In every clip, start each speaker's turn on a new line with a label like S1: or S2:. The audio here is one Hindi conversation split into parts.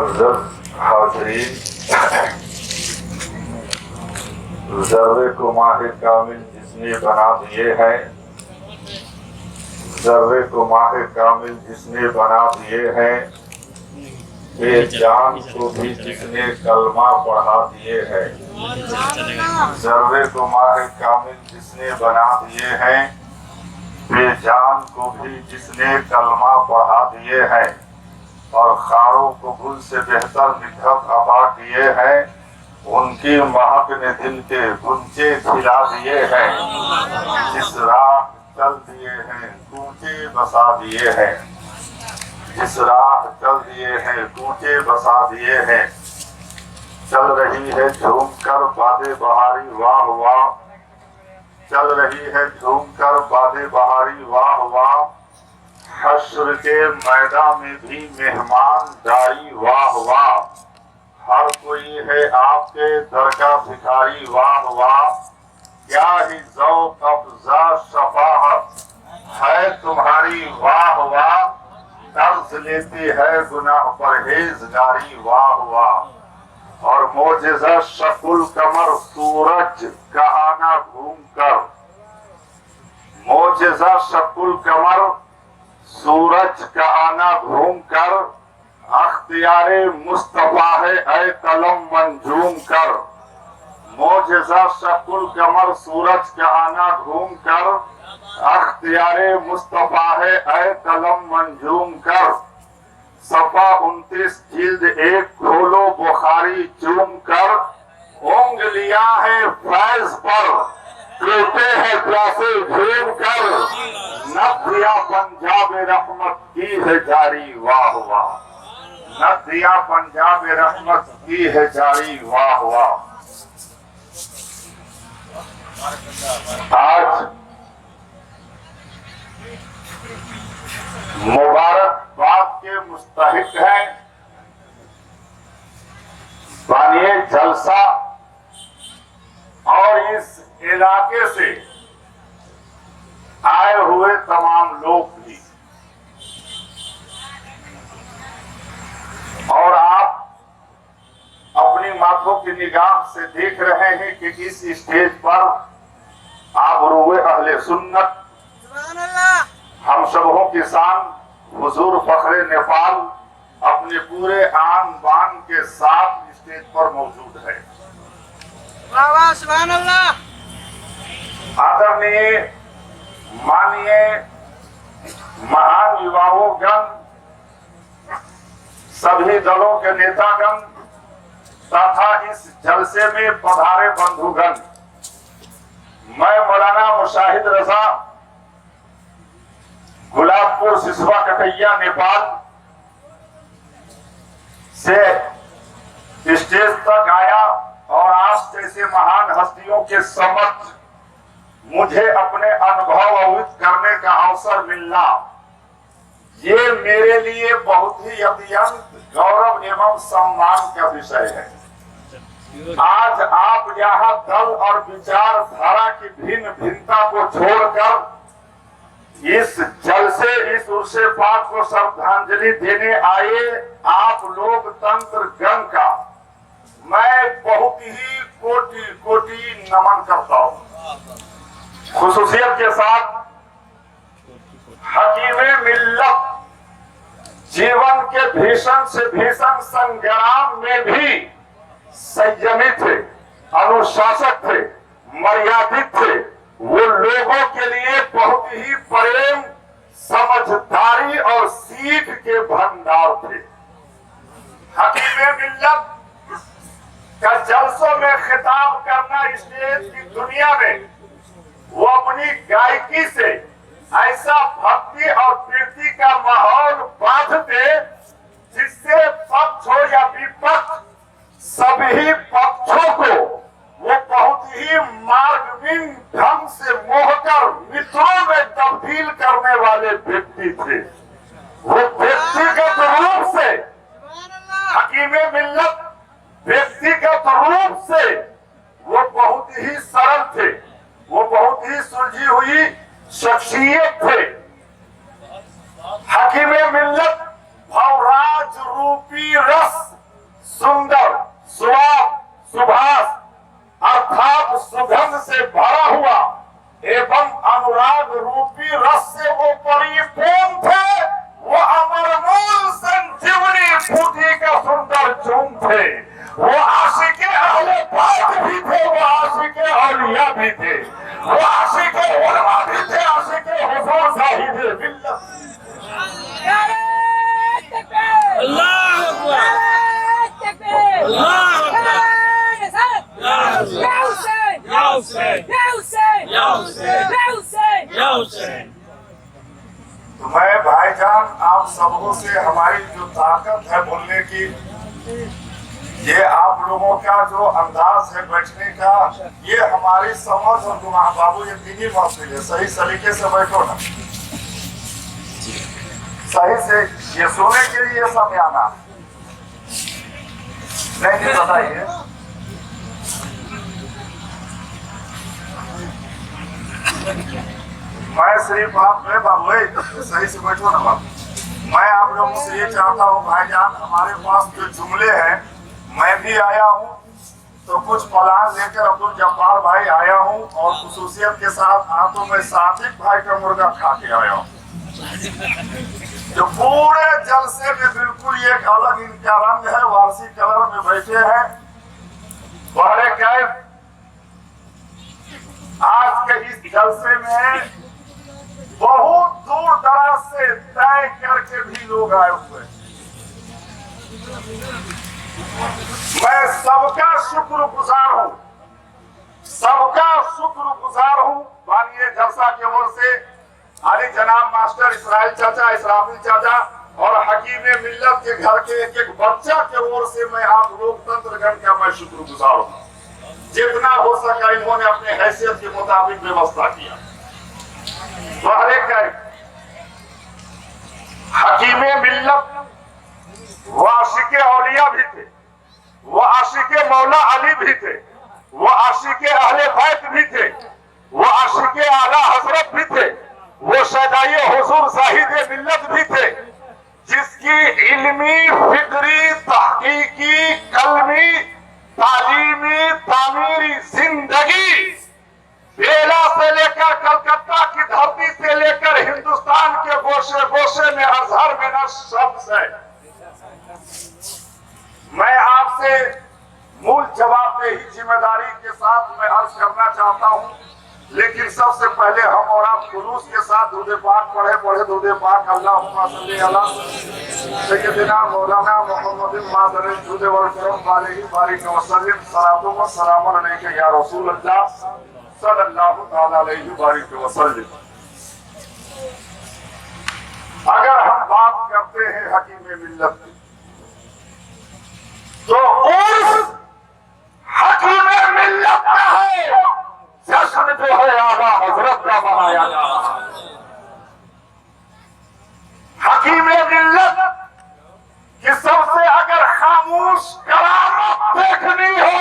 S1: मुअज़्ज़ज़ हाज़रीन, ज़र्रे को माहे कामिल जिसने बना दिए है, ज़र्रे को माहे कामिल जिसने बना दिए हैं, बेजान को भी जिसने कलमा पढ़ा दिए हैं। ज़र्रे को माहे कामिल जिसने बना दिए हैं, बेजान को भी जिसने कलमा पढ़ा दिए हैं, और खारों को गुल से बेहतर मिठत अता किए हैं, उनकी महक ने दिल के गुंचे खिला दिए हैं। जिस राह चल दिए हैं कूचे बसा दिए हैं, जिस राह चल दिए हैं कूचे बसा दिए हैं। चल रही है झूम कर बादे बहारी वाह वाह, चल रही है झूम कर बादे बहारी वाह वाह। हश्र के मैदान में भी मेहमान दारी वाह वाह, हर कोई है आपके दर का भिखारी वाह वाह। क्या ही ज़ौक़ अफ़ज़ा शफ़ाअत है तुम्हारी वाह वाह, कर्ज लेती है गुनाह परहेज़गारी वाह वाह। और मोजिज़ा शकुल कमर सूरज का आना घूम कर, मोजिज़ा शकुल कमर सूरज का आना घूम कर, अख्तियारे मुस्तफा है ऐ कलम मंजूम कर। मोजिज़ा शकुल कमर सूरज का आना घूम कर, अख्तियारे मुस्तफा है ऐ कलम मंजूम कर। सफा 29 जिल्द 1 खोलो बुखारी चूम कर, उंगलियां है फैज पर टूटे हैं प्यासे झूम कर। नदिया पंजाब रहमत की है जारी वाह वाह, नदिया पंजाब रहमत की है जारी वाह वाह। आज मुबारकबाद के मुस्तहिक हैं बानिए जलसा और इस इलाके से आए हुए तमाम लोग भी। और आप अपनी माथों की निगाह से देख रहे हैं कि इस स्टेज पर आबरूए अहले सुन्नत हम सबों की शान हुजूर फखरे नेपाल अपने पूरे आन बान के साथ स्टेज पर मौजूद है। आदरणीय माननीय महान युवाओं, सभी दलों के नेतागण तथा इस जलसे में पधारे बंधुगण, मैं मौलाना मुशाहिद रजा गुलाबपुर सिसवा कटैया नेपाल से स्टेज तक आया और आप जैसे महान हस्तियों के समक्ष मुझे अपने अनुभव अवगत करने का अवसर मिलना, ये मेरे लिए बहुत ही अत्यंत गौरव एवं सम्मान का विषय है। आज आप यहाँ दल और विचारधारा की भिन्न भिन्नता को छोड़कर इस जलसे, इस उर्से पाक को श्रद्धांजलि देने आए आप लोग तंत्र गण का मैं बहुत ही कोटि कोटि नमन करता हूँ। खुसूसियत के साथ हकीमे मिल्लत जीवन के भीषण से भीषण संग्राम में भी संयमी थे, अनुशासित थे, मर्यादित थे। वो लोगों के लिए बहुत ही प्रेम, समझदारी और सीख के भंडार थे। हकीमे मिल्लत का जलसों में खिताब करना स्टेज की दुनिया में वो अपनी गायकी से ऐसा भक्ति और प्रीति का माहौल बांधते जिससे पक्ष हो या विपक्ष सभी पक्षों को वो बहुत ही मार्गहीन ढंग से मोहकर मित्रों में तब्दील करने वाले व्यक्ति थे। वो व्यक्तिगत रूप से हकीमे मिल्लत व्यक्तिगत रूप से वो बहुत ही सरल थे, वो बहुत ही सुलझी हुई शख्सियत थे। हकीमे मिल्लत भवराज रूपी रस सुंदर, स्वाद, सुभाष अर्थात सुगंध से भरा हुआ एवं अनुराग रूपी रस से वो परिपूर्ण थे। वो अमरमूल संजीवनी बूटी का सुंदर चूम थे। वो आशिके अहले बैत भी थे, वो आशिके औलिया भी थे, वो आशिके उलमा भी थे, आशिके हुजूर साहिब मिल्लत।
S2: अल्लाह अकबर, अल्लाह अकबर, या हुसैन, या हुसैन, या हुसैन, या हुसैन, या हुसैन, या हुसैन।
S1: तो मैं भाईजान आप सबों से हमारी जो ताकत है बोलने की, ये आप लोगों का जो अंदाज है बैठने का, ये हमारी समझ और गुनाह बाबू ये दीनी महफिल है। सही तरीके से बैठो ना, सही से ये सोने के लिए समय आना नहीं बताइए। मैं सिर्फ आप बाबू सही से बैठो ना बाबू। मैं आप लोगों से ये चाहता हूँ भाईजान, हमारे पास जो जुमले हैं, मैं भी आया हूँ तो कुछ प्लान लेकर अब्दुल जब्बार भाई आया हूँ और खुसूसियत के साथ हाथों में सादिक भाई का मुर्गा खा के आया हूँ। जो पूरे जलसे में बिल्कुल एक अलग इनका रंग है, वारसी कलर में बैठे हैं। बड़े कैफ आज के इस जलसे में बहुत दूर दराज से तय करके भी लोग आए हुए। मैं सबका शुक्रगुजार हूँ, सबका शुक्रगुजार हूँ। माननीय जलसा की ओर से अली जनाब मास्टर इसराइल चाचा, इसराफिल चाचा और हकीम मिल्लत के घर के एक एक बच्चा के ओर से मैं आप लोकतंत्र गण का मैं शुक्रगुजार हूँ। जितना हो सका इन्होंने अपने हैसियत के मुताबिक व्यवस्था किया। हकीम मिल्लत वो आशिके औलिया भी थे, वो आशिके मौला अली भी थे, वो आशिके अहले बैत भी थे, वो आशिके आला हजरत भी थे, वो सदाई हुजूर साहिब मिल्लत भी थे, जिसकी इल्मी, फिक्री, तहकीकी, कलमी, तालीमी, तामीरी जिंदगी बेला से लेकर कलकत्ता की धरती से लेकर हिंदुस्तान के गोशे गोशे में अजहर में न शब्द है। मैं आपसे मूल जवाबदेही जिम्मेदारी के साथ मैं अर्ज करना चाहता हूं, लेकिन सबसे पहले हम और आप खुलूस के साथ दुरूद पाक पढ़े दुरूद पाक अल्लाहुम्मा सल्ली अला सय्यदिना मौलाना मुहम्मदिन मादर जुद वल करम अलैहि बारिक व सल्लिम सलातु व सलाम अलैका या रसूल अल्लाह सल्लल्लाहु तआला अलैहि बारिक व सल्लिम। अगर हम बात करते हैं हकीम मिल्लत की, तो उस हकीम मिल्लत का है जश्न जो है आला हजरत का मनाया जाता है। हकीम मिल्लत की सबसे अगर खामोश करामत देखनी हो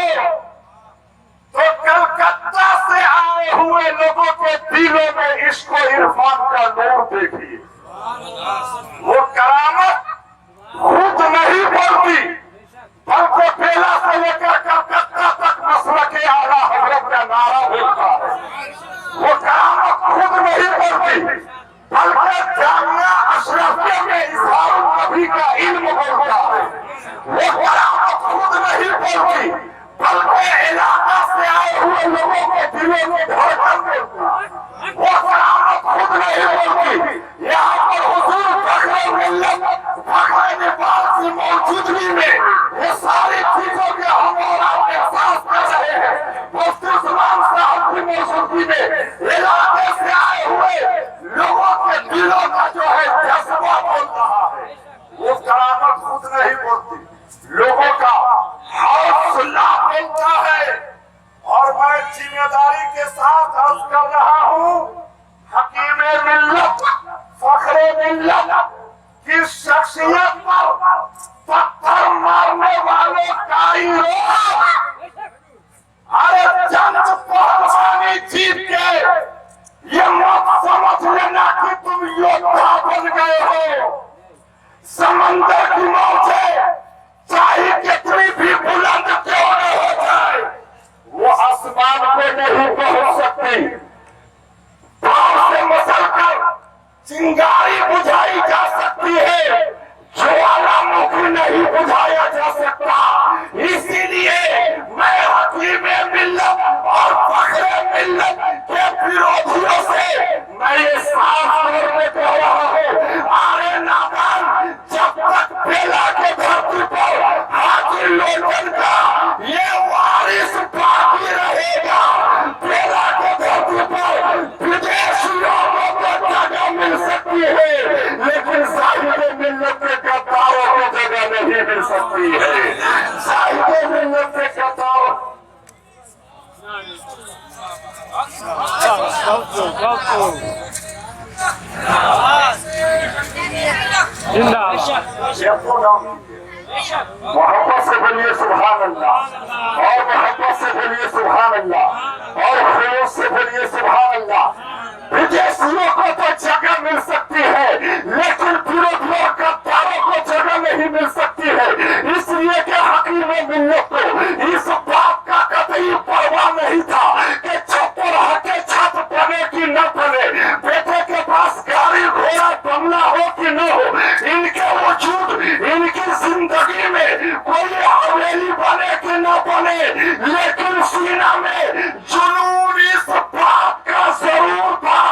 S1: तो कलकत्ता से आए हुए लोगों के दिलों में इश्क व इरफान का नूर देखिए। वो करामत खुद नहीं बोलती, बल्कि बेला से लेकर कलकत्ता तक मसलके आला हजरत का नारा बोलता है। वो करामत खुद नहीं बोलती, बल्कि जामिया अशरफिया में इस्लाम नबी का इल्म बोलता है। वो करामत खुद नहीं बोलती, बल्कि इलाका से आए हुए लोगों के दिलों में धड़कन बोलती है। वो करामत खुद नहीं बोलती। यहाँ पर हुजूर फखरे मिल्लत, फखरे नेपाल की मौजूदगी में ये सारी चीजों के हम और आप एहसास कर रहे हैं। मुफ्ती उस्मान साहब की मौजूदगी में इलाके से आए हुए लोगों के दिलों का जो है जज्बा बोल रहा है। वो करामत खुद नहीं बोलती, लोगों का हौसला बोलता है। और मैं जिम्मेदारी के साथ अर्ज कर रहा हूँ, हकीम मिल्लत, फखरे मिल्लत की शख्सियत पर पत्थर मारने वालों का ही रोक। अरे जंग पहलवानी जीत के ये मत समझ लेना कि तुम योद्धा बन गए हो। समंदर की मौतें चाहे कितनी जा सकता। इसीलिए मैं हकीमे मिल्लत और फखरे मिल्लत के विरोधियों से मैं ये साफ तौर पे कह रहा हूँ, अरे नादान, जब तक बेला के धरती पर हाजी लोटन का ये वारिस बाकी रहेगा, बेला के धरती पर विदेशियों को जगह मिल सकती है, लेकिन साहिब मिल्लत के गद्दारों को जगह नहीं मिल सकती है। साहिब मिल्लत के गद्दारों मोहब्बत से बोलिए सुभान अल्लाह, और मोहब्बत से बोलिए सुभान अल्लाह, और खुलूस से बोलिए सुभान अल्लाह। विदेशियों को तो जगह मिल सकती है, लेकिन विरोधियों गद्दारों को जगह नहीं मिल सकती है। इसलिए कि हकीमे मिल्लत को इस बात का कतई परवाह नहीं था कि छप्पर हके छत बने कि न बने, बेटे के पास गाड़ी घोड़ा बंगला हो कि न हो, इनके वजूद इनकी जिंदगी में कोई हवेली बने कि न बने, लेकिन सीना में जुनून इस बात का जरूर था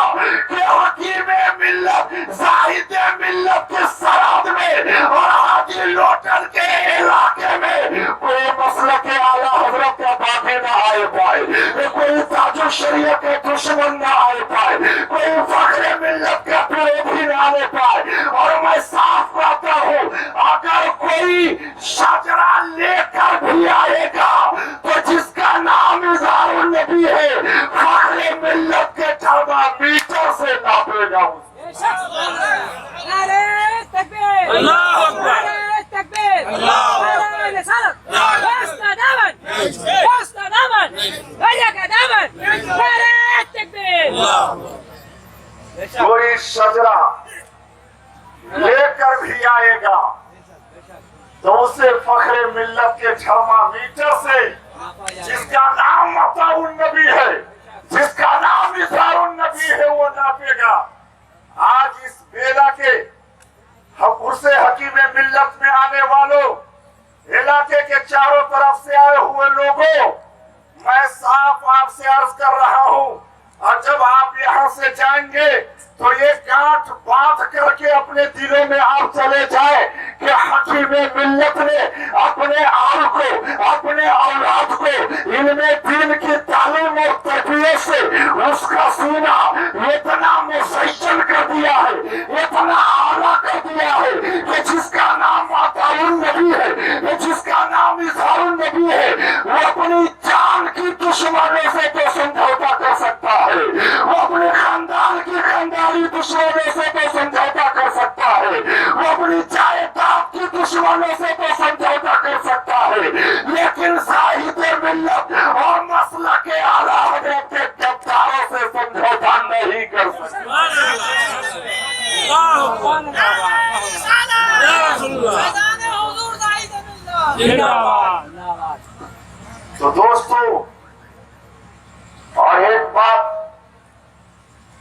S1: कि हकीमे मिल्लत जाहिदे मिल्लत के सराद में और हाजी लोटन के इलाके में कोई मसला के आला हजरत का बाकी न आए पाए, कोई ताजुल शरीयत के दुश्मन न आए पाए, कोई फखरे मिल्लत का विरोधी न आने पाए। और मैं साफ कहता हूँ, अगर कोई शजरा लेकर भी आएगा तो जिसका नाम इज़हारुन नबी है, फखरे मिल्लत के थर्मामीटर से नापेगा।
S2: नारे तकबीर, अल्लाहू अकबर, नारे तकबीर, नारे रिसालत, वास्ता दामन, वास्ता दामन, भैया का दामन, नारे तकबीर।
S1: कोई शजरा लेकर भी आएगा तो उसे फखरे मिल्लत के थर्मामीटर से, जिसका नाम अताउन नबी है, जिसका नाम इज़हारुन नबी है, वो नापेगा। आज इस बेला के उर्से हकीमे मिल्लत में आने वालों, इलाके के चारों तरफ से आए हुए लोगों, मैं साफ आपसे अर्ज कर रहा हूँ, और जब आप यहाँ से जाएंगे तो ये गांठ बांध करके अपने दिलों में आप चले जाए कि हकीमे मिल्लत ने अपने आल को, अपने औलाद को इनमें दीन की तालीम और तरबियत से उसका सीना इतना मुसज्जन कर दिया है, इतना आला कर दिया है कि जिसका नाम अताउन नबी है, जिसका नाम इज़हारुन नबी है, वो अपनी जान की दुश्मनों से तो समझौता कर सकता है, वो अपने खानदान की खानदानी दुश्मनों से तो समझौता कर सकता है, वो अपनी जायदाद की दुश्मनों से तो समझौता कर सकता है, लेकिन साहिबे मिल्लत और मसला के आला हजरत के गद्दारों से समझौता नहीं कर सकता। तो दोस्तों, और एक बात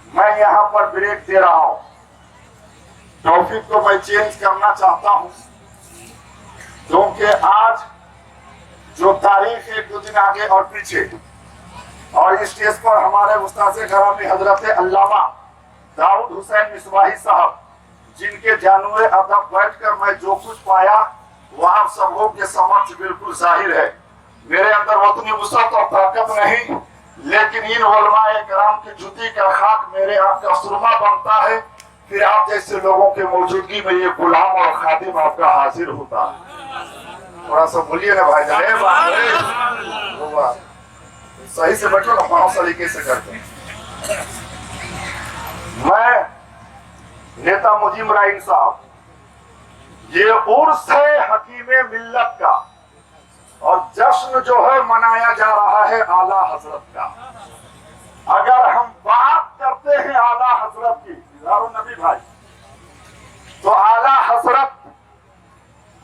S1: मैं यहाँ पर ब्रेक दे रहा हूँ, टॉपिक को मैं चेंज करना चाहता हूँ, क्योंकि आज जो तारीख है 2 दिन आगे और पीछे, और इस स्टेज पर हमारे उस्ताद ग़रामी हजरत अल्लामा दाऊद हुसैन मिसबाही साहब, जिनके जानूर अदब बैठकर मैं जो कुछ पाया वो आप सबों के समक्ष बिल्कुल जाहिर है। मेरे अंदर उतनी वुसअत और ताकत नहीं, लेकिन इन उलमाए कराम की जुती का खाक मेरे आपका सुरमा बनता है, फिर आप जैसे लोगों के मौजूदगी में ये गुलाम और खादिम आपका हाजिर होता है। थोड़ा सा बोलिए ना भाई जान, सही से बैठो ना, पाँव सलीके से करते। मैं नेता मुजीब राइन साहब, ये उर्स है हकीमे मिल्लत का, और जश्न जो है मनाया जा रहा है आला हजरत का। अगर हम बात करते हैं आला हजरत की, इज़हारुन नबी भाई, तो आला हजरत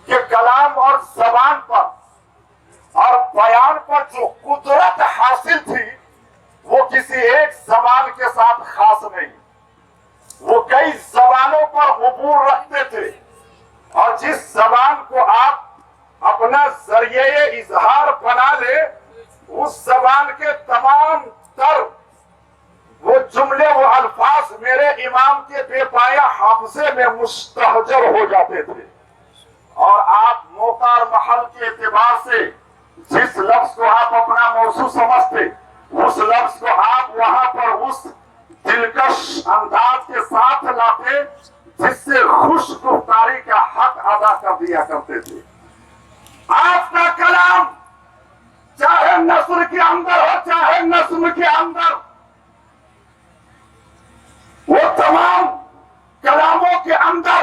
S1: के कलाम और जबान पर और बयान पर जो कुदरत हासिल थी, वो किसी एक जबान के साथ खास नहीं, वो कई जबानों पर उबूर रखते थे। और जिस जबान को आप अपना जरिए इजहार बना ले, उस जबान के तमाम तर वो जुमले वो अल्फाज मेरे इमाम के बेपाया हाफजे में मुस्तहजर हो जाते थे। और आप मौका और महल के एतबार से जिस लफ्ज को आप अपना मौसू समझते, उस लफ्ज को आप वहां पर उस दिलकश अंदाज के साथ लाते जिससे खुश गुफ्तारी का हक अदा कर दिया करते थे। आपका कलाम चाहे नस्र के अंदर हो चाहे नस्ल के अंदर, वो तमाम कलामों के अंदर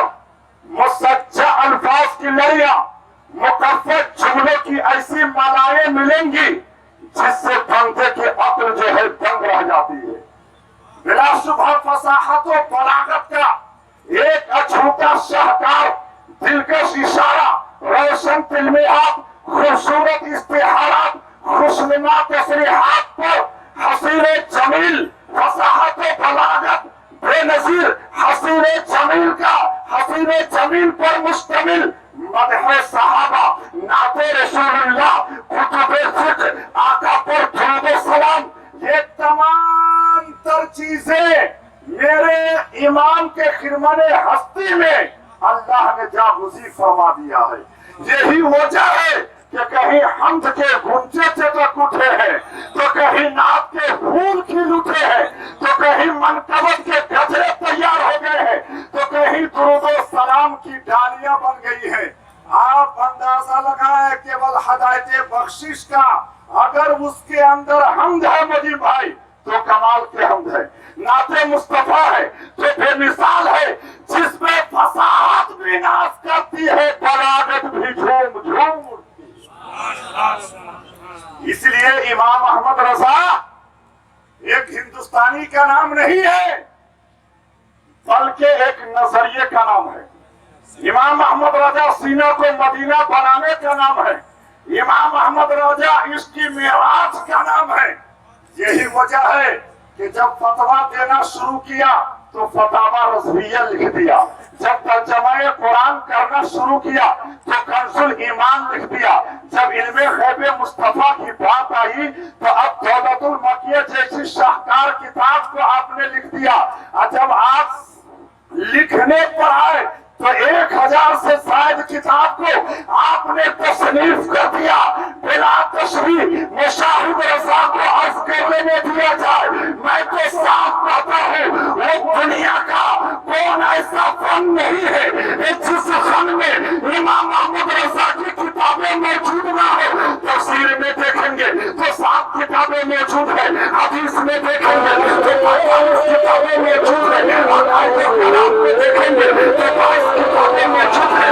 S1: मुसज्जा अल्फाज की लड़ियां, मुकफ़्फ़त जुमलों की ऐसी मालाएं मिलेंगी जिससे बंदे की अक्ल जो है दंग रह जाती है। बिलाशुबह फसाहत और बलागत का एक अछूता शाहकार, दिलकश इशारा, रोशन तिलमियात, खूबसूरत इस्तिहारात, खुशनुमा तस्रीहात पर हसीने जमील फसाहत और बलागत बेनजीर हसीने जमील का हसीने जमील पर मुश्तमिल मदह सहाबा, नाते रसूलुल्लाह, कुतुबे फिक्र, आका पर दुरूद सलाम, ये तमाम तर चीजें मेरे इमाम के खिदमत हस्ती में अल्लाह ने जागुज़ी फरमा दिया है। यही वजह है कि कहीं हम्द के गुंजे चटक उठे हैं, तो कहीं नात के फूल खिल उठे हैं, तो कहीं मनकबत के गजरे तैयार हो गए हैं, तो कहीं दुरूद सलाम की डालियां बन गई है। आप अंदाजा लगाए केवल हदायत बख्शिश का, अगर उसके अंदर हमद है मजीद भाई तो कमाल के हमद है, नाते मुस्तफा है तो बेमिसाल है, जिसमें फसाहत भी नाश करती है, बलागत भी झूम झूम उठती। इसलिए इमाम अहमद रजा एक हिंदुस्तानी का नाम नहीं है, बल्कि एक नजरिए का नाम है। इमाम अहमद रजा सीना को मदीना बनाने का नाम है। इमाम अहमद रजा इसकी मेराज का नाम है। यही वजह है कि जब फतवा देना शुरू किया तो फतावा रज़विया लिख दिया, जब तर्जमा कुरान करना शुरू किया तो कंजुल ईमान लिख दिया, जब इल्मे गैबे मुस्तफा की बात आई तो अब दौलतुल मकिया जैसी शाहकार किताब को आपने लिख दिया। और जब आप लिखने पर आए तो 1000 से शायद किताब को आपने तसनीफ कर दिया। बिला तशरीह मुशाहिद रज़ा को अर्ज करने में दिया जाए, मैं तो साफ कहता हूँ वो दुनिया का कौन ऐसा फन नहीं है जिस फन में इमाम अहमद रज़ा की किताबें मौजूद ना हो। तफसीर में देखेंगे तो 7 किताबें मौजूद है, हदीस में देखेंगे तो 45 किताबें मौजूद है, में देखेंगे तो 22 किताबें मौजूद है,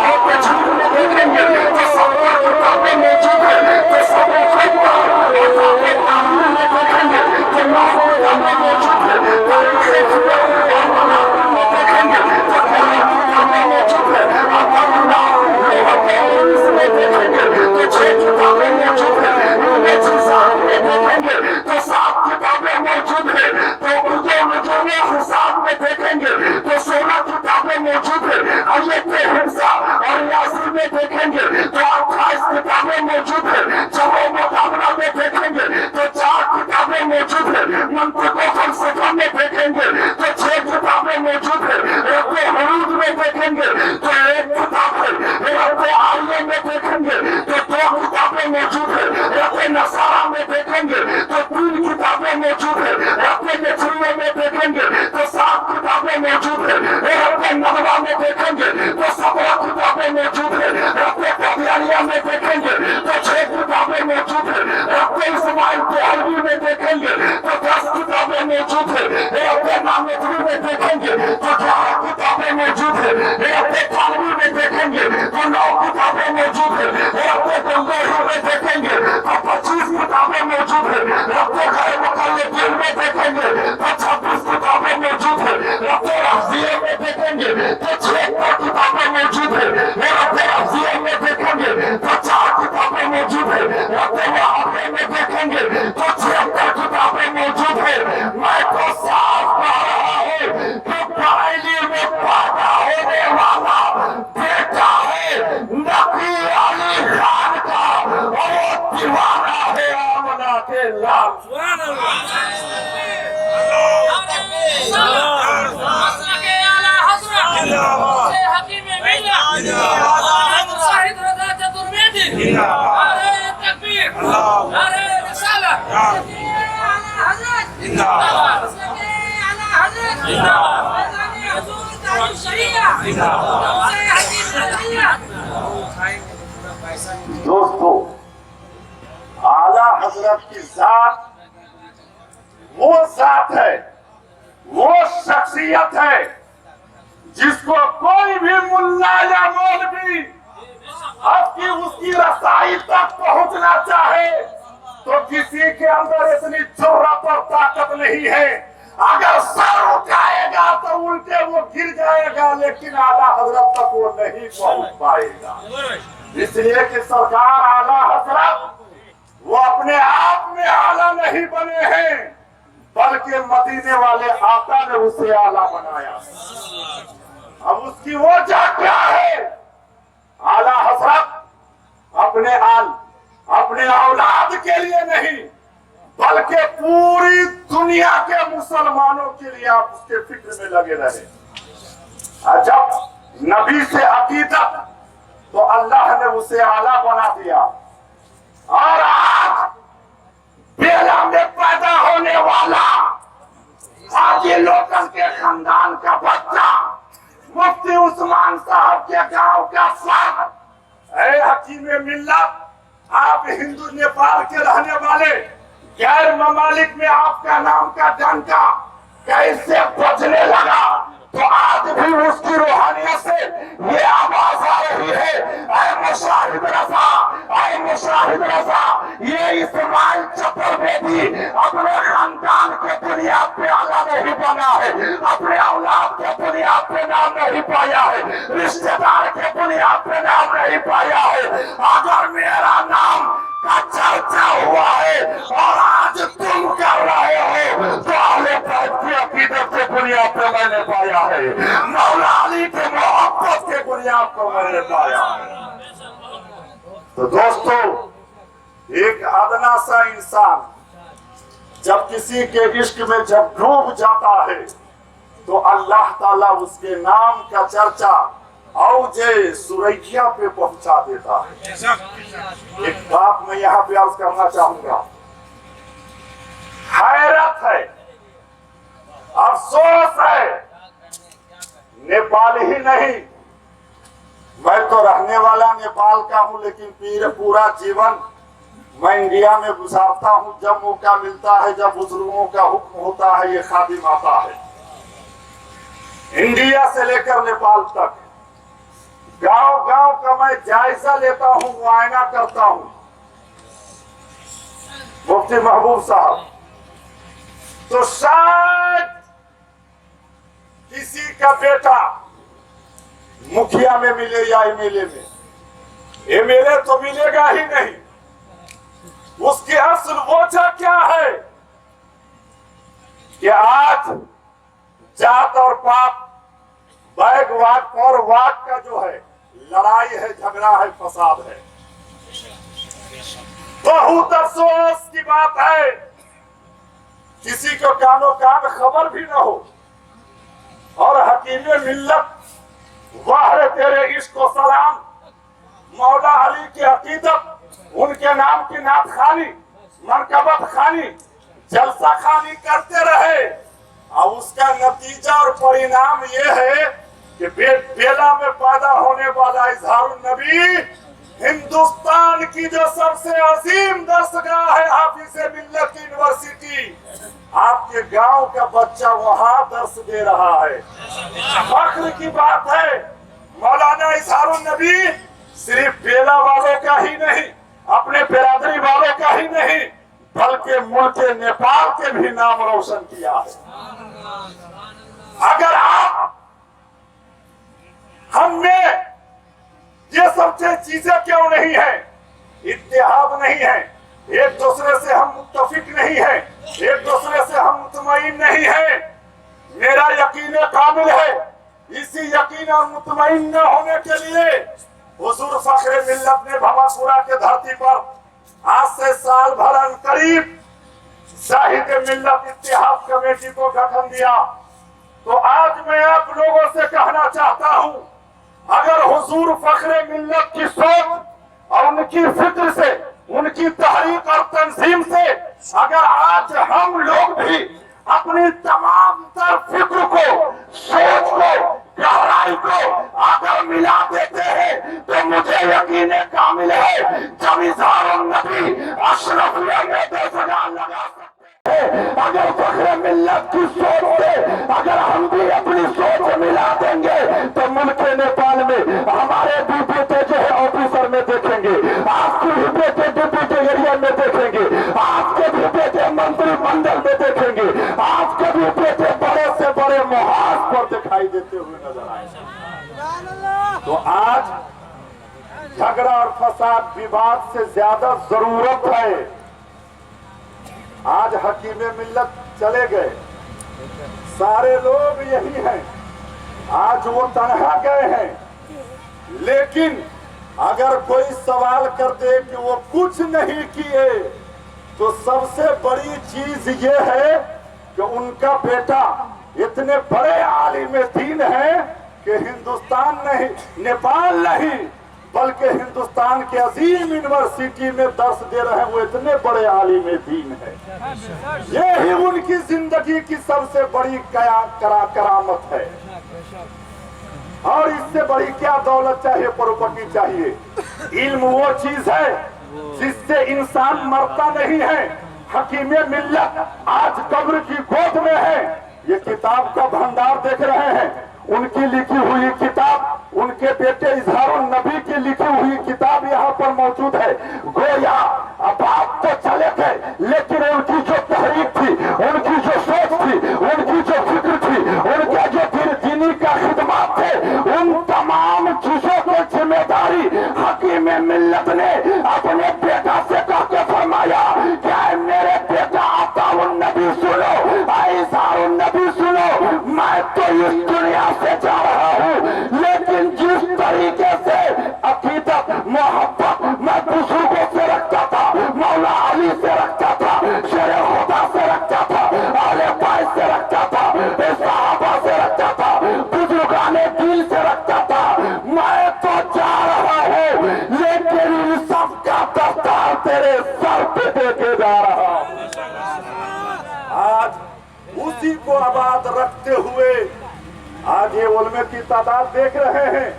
S1: और तजवीद में देखेंगे तो 70 किताबें मौजूद है, तो सब में देखेंगे तो 9 किताबें मौजूद है, तारीख में देखेंगे तो 13 किताबें मौजूद है, में देखेंगे तो 6 किताबें मौजूद है, में देखेंगे तो 7 किताबें मौजूद है, तो उर्दू हिसाब में देखेंगे तो 16 किताबें मौजूद है, हिंसा और यासी में देखेंगे तो 28 किताबें मौजूद है, जबो मुकाबला में देखेंगे तो 4 किताबें मौजूद है, मंतिक़ व फ़लसफ़ा में देखेंगे तो 6 किताबें मौजूद है, रब्बे हुरूद में देखेंगे तो 1 किताब है, रब्बे आलिया में देखेंगे तो 2 किताबें मौजूद है, रब्बे नसारा में देखेंगे तो 3 किताबें मौजूद है, रब्बे नजरिया में देखेंगे तो 7 किताबें मौजूद है, रब्बे नगवा में देखेंगे तो 17 किताबें मौजूद है, रब्बे कदियानिया में देखेंगे तो 6 किताबें मौजूद है, रब्बे इस्माइल देहलवी में देखेंगे तो 10 किताबें मौजूद है, रब्बे नामनजरी में देखेंगे तो 11 किताबें मौजूद है, रब्बे थानवी में देखेंगे तो 9 किताबें मौजूद है, रब्बे गंगोही में देखेंगे तो 25 किताबें मौजूद है, रब्बे गैर मुक़ल्लिदीन में देखेंगे तो 26 किताबें मौजूद है, रब्बे रफ़ज़िया में देखेंगे तो 76 किताबें मौजूद है, रब्बे रफ़ज़िया में देखेंगे तो 4 किताबें मौजूद है, रब्बे वहाबे में देखेंगे तो 76 किताबें मौजूद है। मैं तो साफ कह रहा हूँ कि बरेली में पैदा होने वाला बेटा है नबी अली बिल्लाह। दोस्तों, आला हजरत की जात वो जात है, वो शख्सियत है जिसको कोई भी मुल्ला या मौलवी आपकी उसकी रसाई तक पहुंचना चाहे तो किसी के अंदर इतनी जुर्रत और ताकत नहीं है। अगर सर उठाएगा तो उल्टे वो गिर जाएगा, लेकिन आला हजरत तक वो नहीं पहुंच पाएगा। इसलिए कि सरकार आला हजरत वो अपने आप में आला नहीं बने हैं, बल्कि मदीने वाले आका ने उसे आला बनाया। अब उसकी वजह क्या है? आला हजरत अपने औलाद के लिए नहीं, बल्कि पूरी दुनिया के मुसलमानों के लिए आप उसके फिक्र में लगे रहे। जब नबी से अकीदत तो अल्लाह ने उसे आला बना दिया। और आज बेला में पैदा होने वाला हाजी लोकल के खानदान का बच्चा मुफ्ती उस्मान साहब के गांव का फर्द, हकीम मिल्लत, आप हिंदू नेपाल के रहने वाले, गैर ममालिक में आपका नाम का डंका कैसे बजने लगा, तो आज भी उसकी रूहानियत से ये आवाज आ रही है, ऐ मुशाहिद रजा, ऐ मुशाहिद रजा। ये इस्माइल चतुर्वेदी अपने खानदान के बुनियाद पे आला नहीं बना है, अपने औलाद के बुनियाद पे नाम नहीं पाया है, रिश्तेदार के बुनियाद पे नाम नहीं पाया है। अगर मेरा नाम का चर्चा हुआ है और आज तुम कर रहे हो तो अहले बैत की अकीदत के बुनियाद पे मैंने पाया है, मौला अली के मोहब्बत के बुनियाद पर मैंने पाया है। तो दोस्तों, एक अदना सा इंसान जब किसी के इश्क में जब डूब जाता है तो अल्लाह ताला उसके नाम का चर्चा औजे सुरैया पे पहुंचा देता है। एक बात मैं यहाँ पे अर्ज करना चाहूंगा, हैरत है, अफसोस है, नेपाल ही नहीं, मैं तो रहने वाला नेपाल का हूँ, लेकिन पूरा जीवन मैं इंडिया में गुजारता हूँ। जब मौका मिलता है, जब बुजुर्गों का हुक्म होता है, ये खादिम आता है। इंडिया से लेकर नेपाल तक गांव गांव का मैं जायजा लेता हूँ, मुआयना करता हूँ। मुफ्ती महबूब साहब, तो शायद किसी का बेटा मुखिया में मिले या एमएलए में, एमएलए तो मिलेगा ही नहीं। उसकी असल वजह क्या है कि आज जात और पात, बैग वाक और वाक का जो है लड़ाई है, झगड़ा है, फसाद है। बहुत अफसोस की बात है, किसी को कानो कान खबर भी न हो। और हकीम मिल्लत, वाह तेरे इश्क को सलाम, मौला अली की अकीदत, उनके नाम की नात खानी, मरकबत खानी, जलसा खानी करते रहे। और उसका नतीजा और परिणाम ये है कि बेला में पैदा होने वाला इजहारुन नबी, हिंदुस्तान की जो सबसे अजीम दर्सगाह है हाफिज मिल्लत यूनिवर्सिटी, आपके गांव का बच्चा वहां दर्स दे रहा है। फख्र की बात है, मौलाना इजहारुन नबी सिर्फ बेला वालों का ही नहीं, अपने बिरादरी वालों का ही नहीं, बल्कि मुल्क नेपाल के भी नाम रोशन किया है। अगर आप हम में ये सब चीजें क्यों नहीं है, इत्तेहाद नहीं है, एक दूसरे से हम मुत्तफिक नहीं है, एक दूसरे से हम मुतमईन नहीं है, मेरा यकीन कामिल है। इसी यकीन और मुतमईन न होने के लिए हुजूर फख्र मिल्लत ने भवरपुरा के धरती पर आज से साल भर करीब साहित्य मिल्लत इत्तेहाद कमेटी को गठन दिया। तो आज मैं आप लोगों से कहना चाहता हूं, अगर हुजूर फखरे मिल्लत की सोच और उनकी फिक्र से, उनकी तहरीक और तंजीम से अगर आज हम लोग भी अपनी तमाम तर फिक्र को, सोच को, गहराई को अगर मिला देते हैं तो मुझे यकीन कामिल है जब इज़हारुन नबी अशरफ में 10,000 लगा सकते हैं। अगर फखरे मिल्लत की सोच से अगर हम भी अपनी सोच मिला देंगे तो मुल्क नेपाल में हमारे भी बेटे जो है ऑफिसर में देखेंगे, आपके भी बेटे डिप्टी एरिया में देखेंगे, आपके भी बेटे मंत्रिमंडल में देखेंगे, आपके भी बेटे बड़े से बड़े मुहाज पर दिखाई देते हुए नजर आएंगे। तो आज झगड़ा और फसाद विवाद से ज्यादा जरूरत है। आज हकीमे मिल्लत चले गए, सारे लोग यही हैं, आज वो तनहा गए हैं। लेकिन अगर कोई सवाल कर दे कि वो कुछ नहीं किए तो सबसे बड़ी चीज ये है कि उनका बेटा इतने बड़े आलिम दीन है कि हिंदुस्तान नहीं, नेपाल नहीं बल्कि हिंदुस्तान के अजीम यूनिवर्सिटी में दर्स दे रहे हैं। वो इतने बड़े आलिम दीन है। यही उनकी जिंदगी की सबसे बड़ी करामत है। और इससे बड़ी क्या दौलत चाहिए, प्रॉपर्टी चाहिए। इल्म वो चीज है जिससे इंसान मरता नहीं है। हकीमे मिल्लत आज कब्र की गोद में है। ये किताब का भंडार देख रहे हैं, उनकी लिखी हुई किताब, उनके बेटे इज़हारुन नबी की लिखी हुई किताब यहाँ पर मौजूद है। गोया अब आप तो चले गए, लेकिन उनकी जो तहरीक थी, उनकी जो सोच थी, उनकी जो फिक्र थी, उनका जो दीनी का खिदमत थे, उन तमाम चीजों की जिम्मेदारी हकीमे मिल्लत ने अपने बेटा से कह के फरमाया, क्या मेरे बेटा अताउन नबी सुनो, इज़हारुन नबी सुनो, मैं तो इस दुनिया से जा रहा हूँ, लेकिन जिस तरीके से अकीदत मोहब्बत मैं बुजुर्गों से रखता था, मौला अली से रखता था, शेर खुदा से रखता था, आले बाई से रखता था, सहाबा से रखता था, बुजुर्गाने दिल से रखता था, मैं तो जा रहा हूँ, लेकिन इन सब का दफ्तर तेरे सर पे देके जा रहा हूँ। आज उसी को आबाद रखते हुए आज ये उलमे की तादाद देख रहे हैं।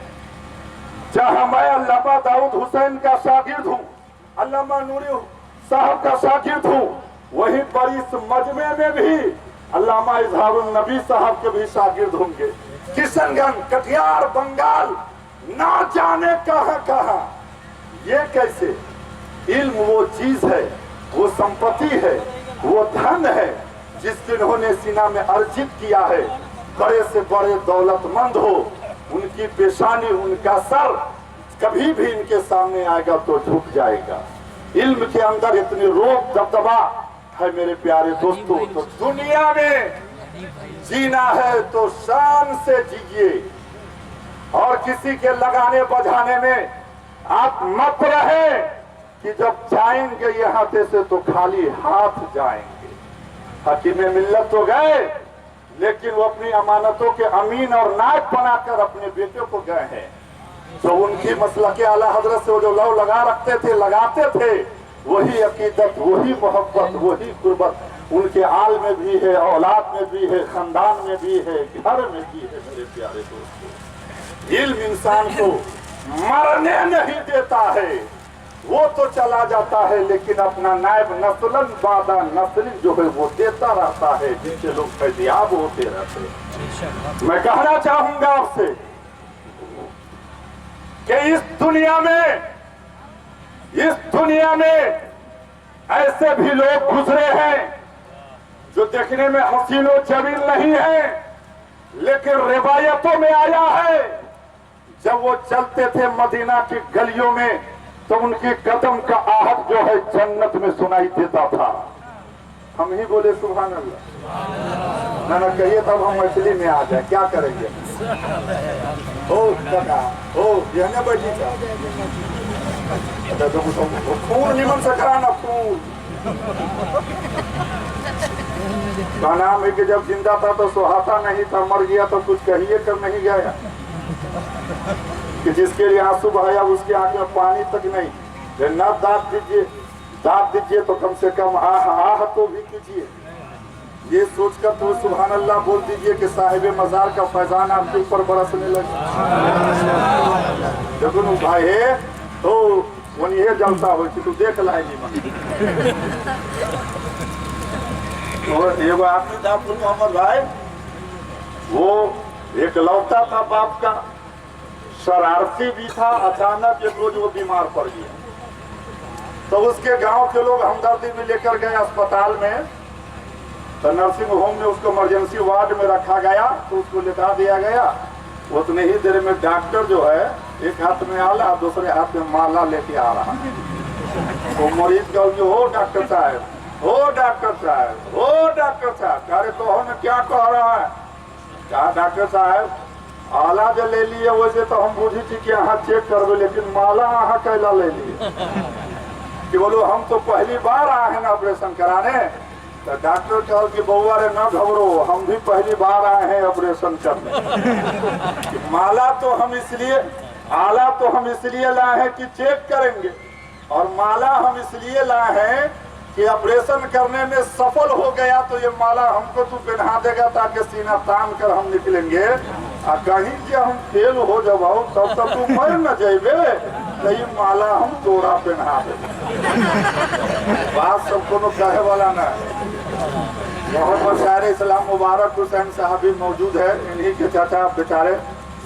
S1: जहां मैं अल्लामा दाऊद हुसैन का शागिर्द हूँ, अल्लामा नूरी साहब का शागिर्द हूँ, वहीं पर इस मजमे में भी अल्लामा इज़हारुन नबी साहब के भी शागिर्द होंगे। किशनगंज, कटिहार, बंगाल, ना जाने कहां। ये कैसे? इल्म वो चीज है, वो संपत्ति है, वो धन है जिसको इन्होंने सीना में अर्जित किया है। बड़े से बड़े दौलतमंद हो, उनकी पेशानी, उनका सर कभी भी इनके सामने आएगा तो झुक जाएगा। इल्म के अंदर इतनी रोक दबदबा है मेरे प्यारे दोस्तों। तो दुनिया में जीना है तो शान से जिए, और किसी के लगाने बजाने में आप मत रहे कि जब जाएंगे यहाँ से तो खाली हाथ जाएंगे। हकीमे मिल्लत तो गए, लेकिन वो अपनी अमानतों के अमीन और नायब बनाकर अपने बेटे को गए हैं। जो उनकी मसलके आला हजरत से वो जो लव लगा रखते थे, लगाते थे, वही अकीदत, वही मोहब्बत, वही कुर्बत उनके आल में भी है, औलाद में भी है, खानदान में भी है, घर में भी है। मेरे प्यारे दोस्तों, इल्म इंसान को मरने नहीं देता है, वो तो चला जाता है, लेकिन अपना नायब नस्लन बादा नस्ल जो है वो देता रहता है, जिससे लोग फैजियाब होते रहते हैं। मैं कहना चाहूंगा आपसे कि इस दुनिया में ऐसे भी लोग गुजरे हैं जो देखने में हसीनो जमील नहीं है, लेकिन रिवायतों में आया है जब वो चलते थे मदीना की गलियों में तो उनके कदम का आहट जो है जन्नत में सुनाई देता था। हम ही बोले सुभान अल्लाह। ना कहिए तब हम मछली में आ जाए, क्या करेंगे? बैठी खून निमन से कराना, खून का नाम है कि जब जिंदा था तो सुहाता नहीं था, मर गया तो कुछ कहिए कर नहीं गया। कि जिसके लिए आंसू बहाया उसकी आंख में पानी तक नहीं। न दाद दीजिए तो कम से कम आह तो भी कीजिए। ये सोचकर तो सुभान अल्लाह बोल दीजिए कि साहिब मजार का फैजान आपके ऊपर बरसने लगे। देखो नु भाई है तो वही है जलता हो कि तू देख लाएगी। और एगो आदमी था मोहम्मद भाई, वो एक लौता था बाप का, शरारती भी था। अचानक एक रोज वो बीमार पड़ गया तो उसके गांव के लोग हमदर्दी में लेकर गए अस्पताल में। तो नर्सिंग होम में उसको इमरजेंसी वार्ड में रखा गया तो उसको लिटा दिया गया। उतने ही देर में डॉक्टर जो है एक हाथ में आला दूसरे हाथ में माला लेके आ रहा। तो मरीज कह हो डॉक्टर साहब, हो डॉक्टर साहब, हो डॉक्टर साहब। अरे तो हमने क्या कह रहा है? कहा डॉक्टर साहब आला जो ले लिए वैसे तो हम बुझी थी कि यहाँ चेक करबे, लेकिन माला यहाँ कैला ले लिए कि बोलो हम तो पहली बार आए हैं ना ऑपरेशन कराने। तो डॉक्टर कहा कि बउआ रे न घबरो, हम भी पहली बार आए हैं ऑपरेशन करने। माला तो हम इसलिए, आला तो हम इसलिए लाए हैं कि चेक करेंगे, और माला हम इसलिए लाए हैं कि ऑपरेशन करने में सफल हो गया तो ये माला हमको तू पहना देगा ताकि सीना तान कर हम निकलेंगे। आ कहीं कि हम फेल हो जाओ तब तक तू मर न जाइबे, नहीं माला हम तोरा पहना दे। बात सब को कहे वाला ना है। मोहम्मद शायर इस्लाम मुबारक हुसैन साहब भी मौजूद है। इन्हीं के चाचा बेचारे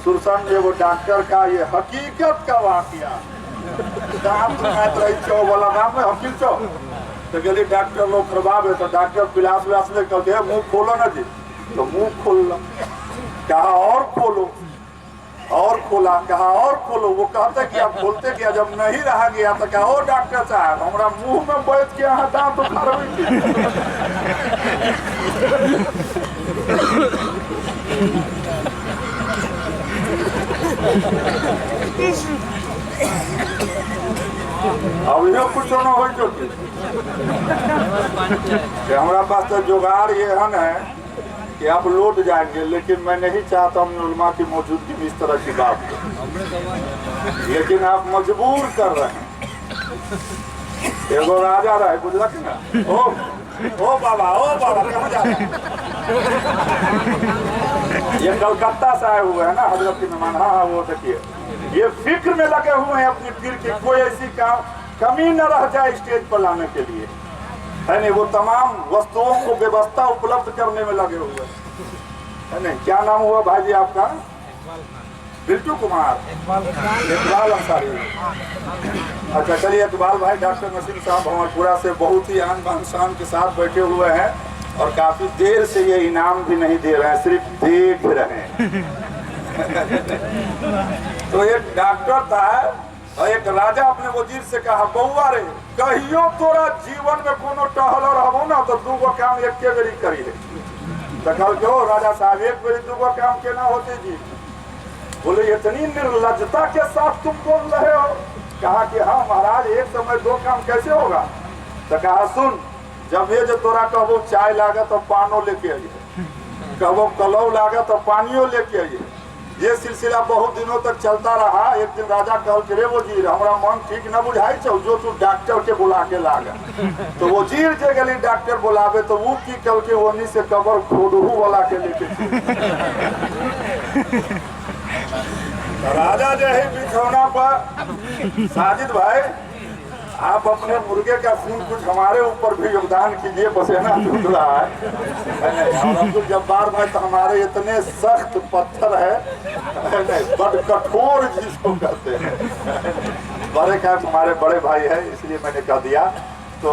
S1: सुरसन में वो डॉक्टर का ये हकीकत का वाकया वाला नाम है हकील चौ। तो गली डॉक्टर लोग खरबाब है तो डॉक्टर पिलास विलास ले कहते मुंह खोलो ना जी। तो मुंह खोल कहा और खोलो, और खोला, कहा और खोलो। वो कहते कि आप खोलते क्या? जब नहीं रहा गया तो कहा ओ डॉक्टर साहब हमारा मुंह में बैठ के यहाँ दांत उखाड़ अब यो कुछ न हो चुकी। हमारा पास तो जुगाड़ ये है कि आप लौट जाएंगे, लेकिन मैं नहीं चाहता हूँ उलमा की मौजूदगी में इस तरह की बात, लेकिन आप मजबूर कर रहे हैं। एगो राजा रहे बुझलक ना, ओ बाबा कहाँ जा रहे हैं? ये कलकत्ता से आए हुए हैं ना हजरत की मेहमान। हाँ वो देखिए ये फिक्र में लगे हुए हैं अपनी पीर की कोई ऐसी कमी न रह जाए स्टेज पर लाने के लिए, है नहीं। वो तमाम वस्तुओं को व्यवस्था उपलब्ध करने में लगे हुए है नहीं। क्या नाम हुआ भाई जी आपका? बिल्टू कुमार, इकबाल अंसारी। अच्छा चलिए इकबाल भाई डॉक्टर नसीम साहब भंवरपुरा से बहुत ही आन बान शान के साथ बैठे हुए हैं और काफी देर से ये इनाम भी नहीं दे रहे हैं, सिर्फ देख रहे हैं। तो एक डॉक्टर था और एक राजा अपने वजीर से कहा बउआ रे कहियो तोरा जीवन में कोनो टहल रहबो ना तो दूगो काम एक के बेरी करी है। तो कल क्यों राजा साहब एक बेरी दूगो काम केना होते जी? बोले इतनी निर्लजता के साथ तुम बोल रहे हो? कहा कि हाँ महाराज एक समय दो काम कैसे होगा? तो कहा सुन, जब ये जो तोरा कहबो चाय लागे तो पानो लेके आइए, कहबो कलौ लागे तो पानियो लेके आइए। ये सिलसिला बहुत दिनों तक चलता रहा। एक दिन राजा कहल रे वजीर हमारा मन ठीक न बुझाई छो, जो तू डॉक्टर के बुला के लागा। तो वजीर जे गली डॉक्टर बुलावे तो वो की कल के वनी से कबर खोदहू वाला के लेके राजा जो है बिछौना पर। साजिद भाई आप अपने मुर्गे का खून कुछ हमारे ऊपर भी योगदान कीजिए, पसीना छूट रहा है। और अब्दुल जब्बार भाई तो हमारे इतने सख्त पत्थर है, बड़ कठोर जिसको कहते हैं। बड़े का हमारे बड़े भाई है इसलिए मैंने कह दिया। तो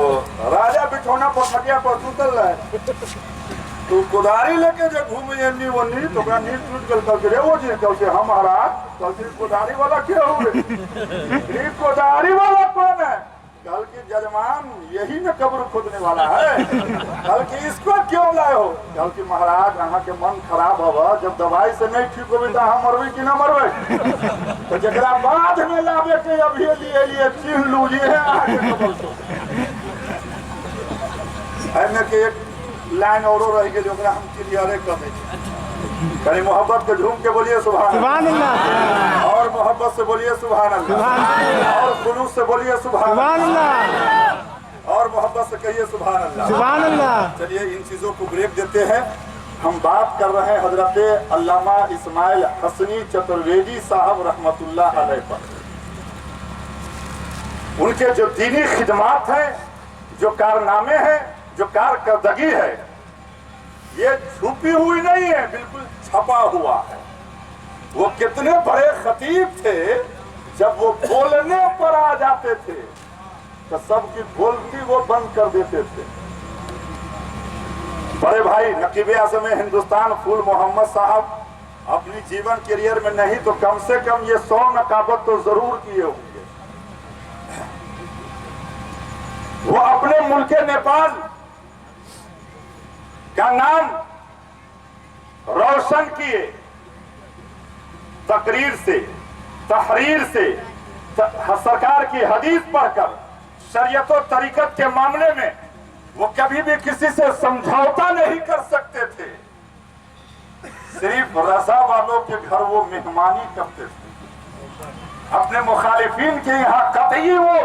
S1: राजा बिछौना पर खटिया पर सुतल रहे तो कुदारी लेके जो घूमे वनी तो नींद टूट गल कल रे वो जी कल से हम महाराज कल से कुदारी वाला क्या हुए? कुदारी वाला कौन है? कल की जजमान यही में कब्र खोदने वाला है। कल की इसको क्यों लाए हो? कल की महाराज यहाँ के मन खराब होगा, जब दवाई से नहीं ठीक होगी तो हम मरवे कि ना मरवे? तो जरा बाद में लावे के अभी लिए चिन्ह लू ये है आगे में के एक लाइन और रह गई जो हम क्लियर कर दे। कहीं मोहब्बत के झूम के बोलिए सुभान अल्लाह, और मोहब्बत से बोलिए सुभान अल्लाह, और खुलूस से बोलिए सुभान अल्लाह, और मोहब्बत से कहिए सुभान अल्लाह। चलिए इन चीजों को ब्रेक देते हैं। हम बात कर रहे हैं हजरत अल्लामा इस्माइल हसनी चतुर्वेदी साहब रहमतुल्लाह अलैह पर। उनके जो दीनी खिदमात हैं, जो कारनामे हैं, जो कारकर्दगी है, ये छुपी हुई नहीं है, बिल्कुल छपा हुआ है। वो कितने बड़े खतीब थे, जब वो बोलने पर आ जाते थे तो सबकी बोलती वो बंद कर देते थे। बड़े भाई नकीब आज़म हिंदुस्तान फूल मोहम्मद साहब अपनी जीवन करियर में नहीं तो कम से कम ये 100 नकाबत तो जरूर किए होंगे। वो अपने मुल्क नेपाल का नाम रोशन किए तकरीर से, तहरीर से, सरकार की हदीस पढ़कर। शरीयत और तरीकत के मामले में वो कभी भी किसी से समझौता नहीं कर सकते थे। सिर्फ रजा वालों के घर वो मेहमानी करते थे। अपने मुखालिफिन के यहाँ कतई वो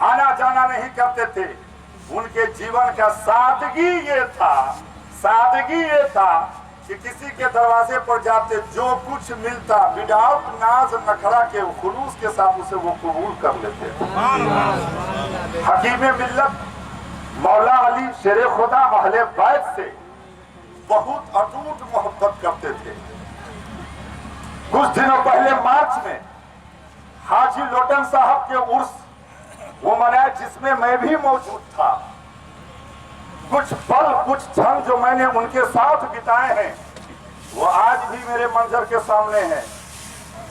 S1: आना जाना नहीं करते थे। उनके जीवन का सादगी ये था कि किसी के दरवाजे पर जाते जो कुछ मिलता विदाउट नाज नखरा के खुलूस के साथ उसे वो कबूल कर लेते। हकीम मिल्लत मौला अली शेर खुदा अहले बैत से बहुत अटूट मोहब्बत करते थे। कुछ दिनों पहले मार्च में हाजी लोटन साहब के उर्स वो मनाया, जिसमें मैं भी मौजूद था। कुछ पल, कुछ क्षण जो मैंने उनके साथ बिताए हैं वो आज भी मेरे मंजर के सामने हैं।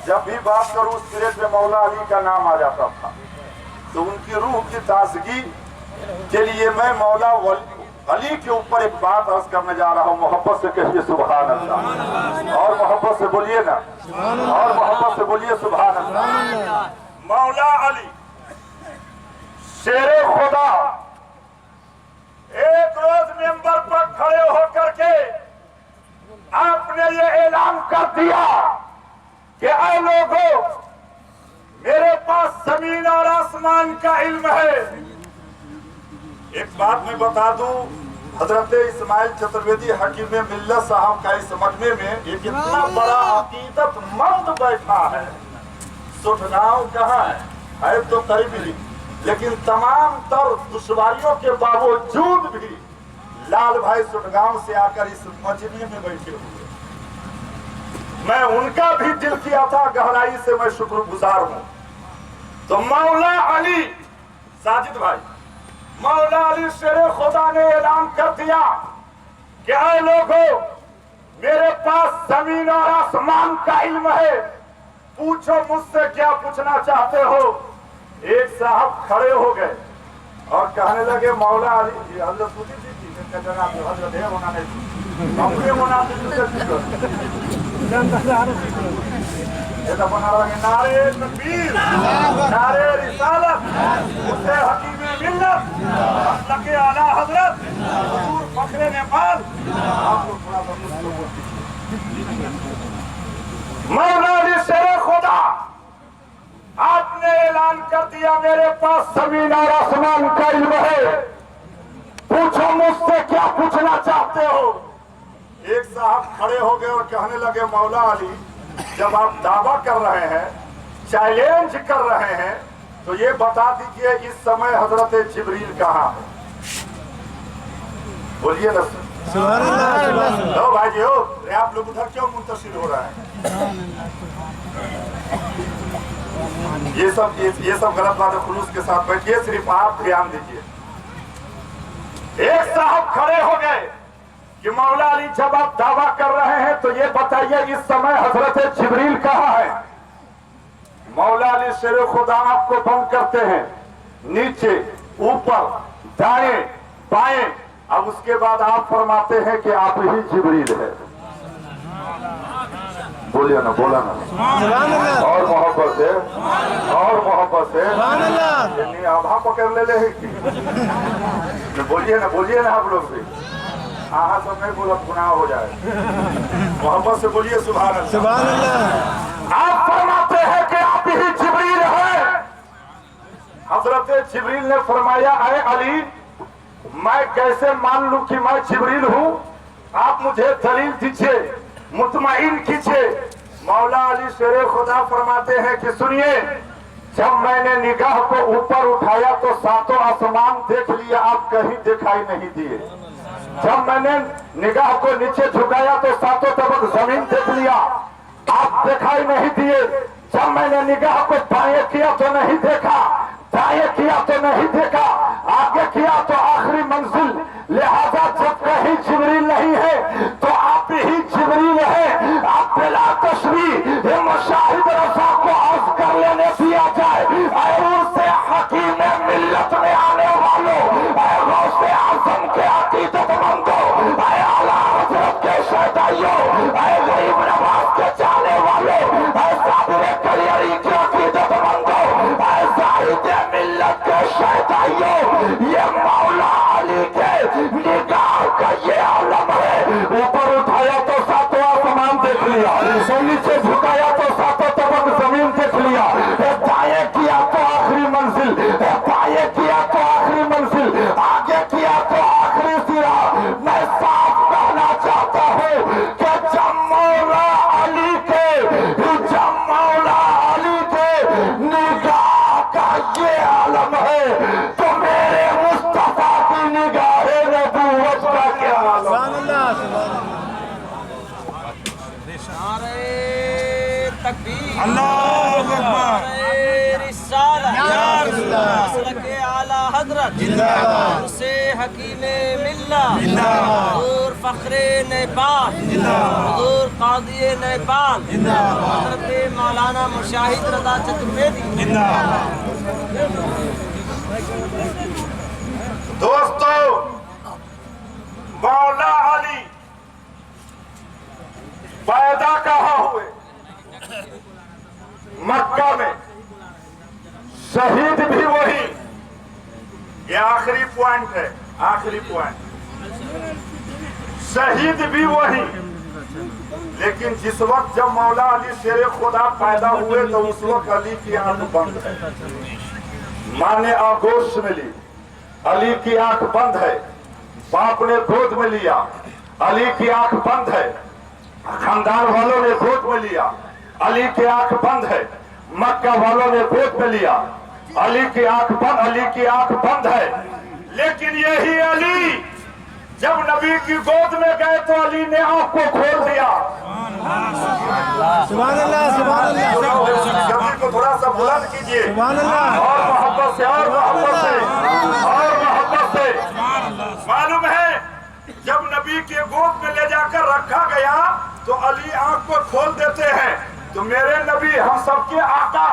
S1: जब भी बात करूं उस पीरियड में मौला अली का नाम आ जाता था। तो उनकी रूह की ताजगी के लिए मैं मौला अली के ऊपर एक बात अर्ज करने जा रहा हूं। मोहब्बत से कहिए सुभान अल्लाह, और मोहब्बत से बोलिए ना, और मोहब्बत से बोलिए सुभान अल्लाह। मौला अली शेरे खुदा एक रोज मेंबर पर खड़े होकर के आपने ये ऐलान कर दिया कि ऐ लोगों, मेरे पास जमीन और आसमान का इल्म है। एक बात मैं बता दूं, हजरत इस्माइल चतुर्वेदी हकीम मिल्लत साहब का इस मजमे में एक इतना बड़ा अकीदतमंद बैठा है। सुठनाव कहाँ है तो करीब ही, लेकिन तमाम तर दुश्वारियों के बावजूद भी लाल भाई सुटगांव से आकर इस मजमे में बैठे हुए। मैं उनका भी दिल किया था, गहराई से मैं शुक्रगुजार हूं। तो मौला अली साजिद भाई, मौला अली शेरे खुदा ने ऐलान कर दिया कि ऐ लोगों, मेरे पास जमीन और आसमान का इल्म है, पूछो मुझसे क्या पूछना चाहते हो। एक साहब खड़े हो गए और कहने लगे मौला अली हजरत नारे तकबीर, नारे रिसालत, मुझसे हकीम मिल्लत, मसलक आला हजरत हुजूर फखरे नेपाल। आप लोग थोड़ा मौला अली शेरे खुदा, आपने ऐलान कर दिया मेरे पास जमीन और आसमान का इल्म है, पूछो मुझसे क्या पूछना चाहते हो। एक साहब खड़े हो गए और कहने लगे मौला अली, जब आप दावा कर रहे हैं, चैलेंज कर रहे हैं, तो ये बता दीजिए इस समय हजरत जिब्रील कहाँ है। बोलिए ना लो भाई जी, हो आप लोग उधर क्यों मुंतशिर हो रहे हैं। ये सब गलत बात है। खुलूस के साथ बैठिए, सिर्फ आप ध्यान दीजिए। एक साहब खड़े हो गए कि मौला अली, जब आप दावा कर रहे हैं तो ये बताइए इस समय हजरत जिब्रील कहाँ है। मौला अली शेर खुदा आपको बंद करते हैं, नीचे ऊपर दाएं बाएं, अब उसके बाद आप फरमाते हैं कि आप ही जिब्रील है। बोलिए ना, बोला ना, और मोहब्बत से, और मोहब्बत से इतनी आभा पकड़ ले ले बोलिए ना आप लोग भी। हाँ तो नहीं बोला गुनाह हो जाए, मोहब्बत से बोलिए सुभान अल्लाह। आप फरमाते हैं कि आप ही जिब्रील हैं। हजरत जिब्रील ने फरमाया, अरे अली मैं कैसे मान लूं कि मैं जिब्रील हूं, आप मुझे दलील दीजिए, मुतमईन कीजिए। मौला अली शेरे खुदा फरमाते हैं कि सुनिए, जब मैंने निगाह को ऊपर उठाया तो सातों आसमान देख लिया, आप कहीं दिखाई नहीं दिए। जब मैंने निगाह को नीचे झुकाया तो सातों तबक जमीन देख लिया, आप दिखाई नहीं दिए। जब मैंने निगाह को बाएं किया तो नहीं देखा, दाएं किया तो नहीं देखा, आगे किया तो आखिरी मंजिल। लिहाजा जब कहीं जिब्रील नहीं है तो आप ही जिब्रील है। आप बिला तशरीह मुशाहिद रजा को अर्ज कर लेने दिया जाए। से हकीम मिल्लत में आने वालों, गौसे आजम के अकीदतमंदों, आला हजरत के शहदाइयों, गरीब नवाज के चाहने वालों, साबिर कलियरी के अकीदतमंदों, जाहिद मिल्लत के शहदाइयों, ये मौला अली के निगाह का ये आलम है। ऊपर उठाया तो सातों आसमान देख लिया, नीचे झुकाया तो सातों तबक जमीन देख लिया, दाएं किया तो आखिरी मंजिल, बाएं किया तो आखिरी मंजिल, आगे किया तो आखिरी सिरा। मैं साफ कहना चाहता हूँ कि जब मौला अली के निगाह का ये आलम है तो मेरे मुस्तफा की निगाहे नबूवत का क्या आलम।
S2: तकबीर,
S3: अल्लाहु अकबर,
S2: रिसालत, आला हजरत जिंदाबाद, से हकीमे मिल्लत हुजूर फखरे नेपाल, हुजूर काज़ी नेपाल, हजरत मौलाना मुशाहिद रजा चतुर्वेदी।
S1: दोस्तों, मौला अली पैदा कहाँ हुए? मक्का में। शहीद भी वही। ये आखिरी पॉइंट है, आखिरी पॉइंट। शहीद भी वही। लेकिन जिस वक्त जब मौला अली शेरे खुदा पैदा हुए तो उस वक्त अली की आंख बंद है। माँ ने आगोश में ली, अली की आंख बंद है। बाप ने गोद में लिया, अली की आंख बंद है। खानदान वालों ने गोद में लिया, अली की आंख बंद है। मक्का वालों ने गोद में लिया, अली की आंख बंद है। लेकिन यही अली जब नबी की गोद में गए तो अली ने आंख को खोल दिया।
S3: सुभान अल्लाह, सुभान अल्लाह।
S1: जमीन को थोड़ा सा बुलंद कीजिए,
S3: सुभान अल्लाह।
S1: और मोहब्बत से, और मोहब्बत से, और मोहब्बत से। मालूम है जब नबी के गोद में ले जाकर रखा गया तो अली आंख को खोल देते हैं। तो मेरे नबी हम सबके आका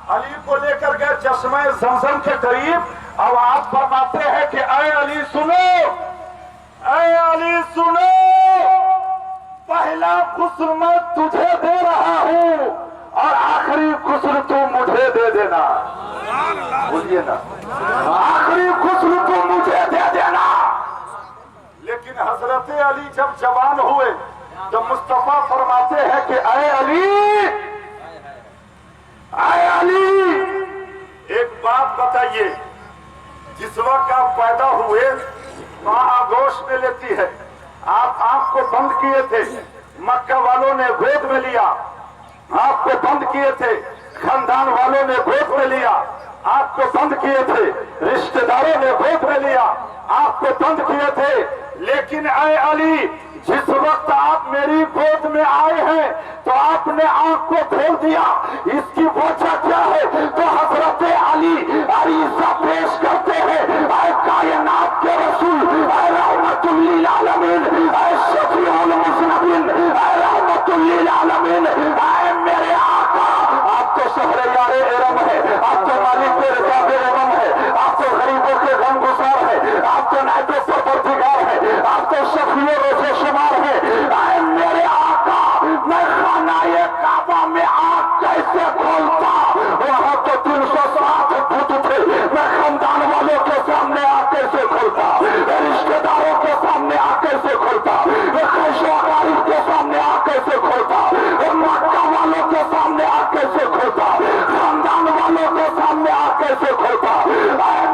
S1: अली को लेकर गए चश्मे ज़मज़म के करीब। अब आप फरमाते हैं कि ऐ अली सुनो, ऐ अली सुनो, पहला गुस्ल मैं तुझे दे रहा हूँ और आखिरी गुस्ल तू मुझे दे देना। बोलिए ना, आखिरी गुस्ल तू मुझे दे देना। लेकिन हजरत अली जब जवान हुए तो मुस्तफा फरमाते हैं कि ऐ अली, एक बात बताइए, जिस वक्त आप पैदा हुए माँ आगोश में लेती है, आप आंख को बंद किए थे, मक्का वालों ने गोद में लिया, आपको बंद किए थे, खानदान वालों ने गोद में लिया, आपको बंद किए थे, रिश्तेदारों ने गोद में लिया, आपको बंद किए थे। लेकिन ऐ अली, जिस वक्त आप मेरी गोद में आए हैं तो आपने आंख को खोल दिया। इसकी वजह क्या है? तो हजरत अली अरीसा पेश करते हैं, ऐ कायनात के रसूल, ऐ रहमतुल लिल आलमीन, ऐ शफीउल मुज़नबीन, ऐ रहमतुल लिल आलमीन, ऐ मेरे आका। आप तो शहरे यारे इरम है, आप तो मालिक के रिजाब इरम है, आप तो गरीबों के गमगुसार है, आप तो नायबे परवरदिगार है, आप तो शफीए रोज़े शुमार है। ऐ मेरे आका, मैं खाना से खोलता।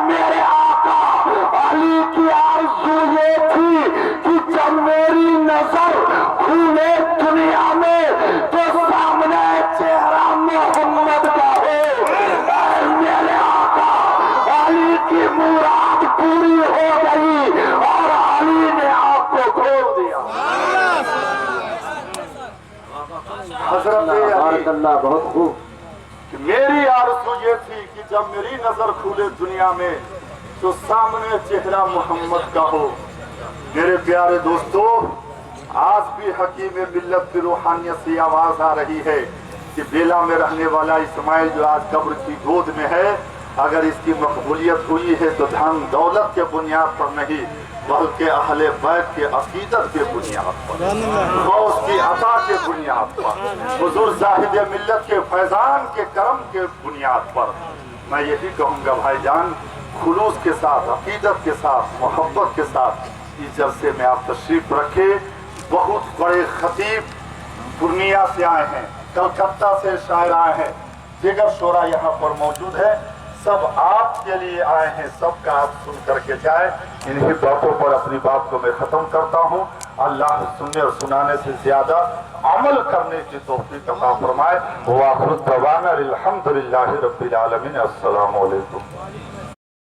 S1: मेरे आका अली की आरज़ू ये थी कि जब मेरी नजर खुले दुनिया में तो सामने चेहरा मोहम्मद का हो। मेरे आका अली की मुराद पूरी हो गई और अली ने आपको खोल दिया। हज़रत अल्लाह बहुत खूब। मेरी आरज़ू ये थी कि जब मेरी नजर खुले दुनिया में तो सामने चेहरा मोहम्मद का हो। मेरे प्यारे दोस्तों, आज भी हकीम मिल्लत की रूहानियत से आवाज आ रही है कि बेला में रहने वाला इस्माइल जो आज कब्र की गोद में है, अगर इसकी मकबूलियत हुई है तो धन दौलत के बुनियाद पर नहीं बल्कि अहले बैत के अकीदत के बुनियाद पर, गौस की अता के बुनियाद पर, हुजूर साहिब मिल्लत के फैजान के करम के बुनियाद पर। मैं यही कहूँगा भाईजान, खुलूस के साथ, अकीदत के साथ, मोहब्बत के साथ इस जलसे में आप तशरीफ रखे। बहुत बड़े खतीब पूर्णिया से आए हैं, कलकत्ता से शायर आए हैं, दिगर शोरा यहाँ पर मौजूद है। सब आपके लिए आए हैं, सबका आप सुन करके जाए। इन्हीं बातों पर अपनी बात को मैं खत्म करता हूँ। अल्लाह सुनने और सुनाने से ज्यादा अमल करने की तौफीक अता फरमाए। व आखिर दवाना अल्हम्दुलिल्लाहि रब्बिल आलमीन। अस्सलामु अलैकुम।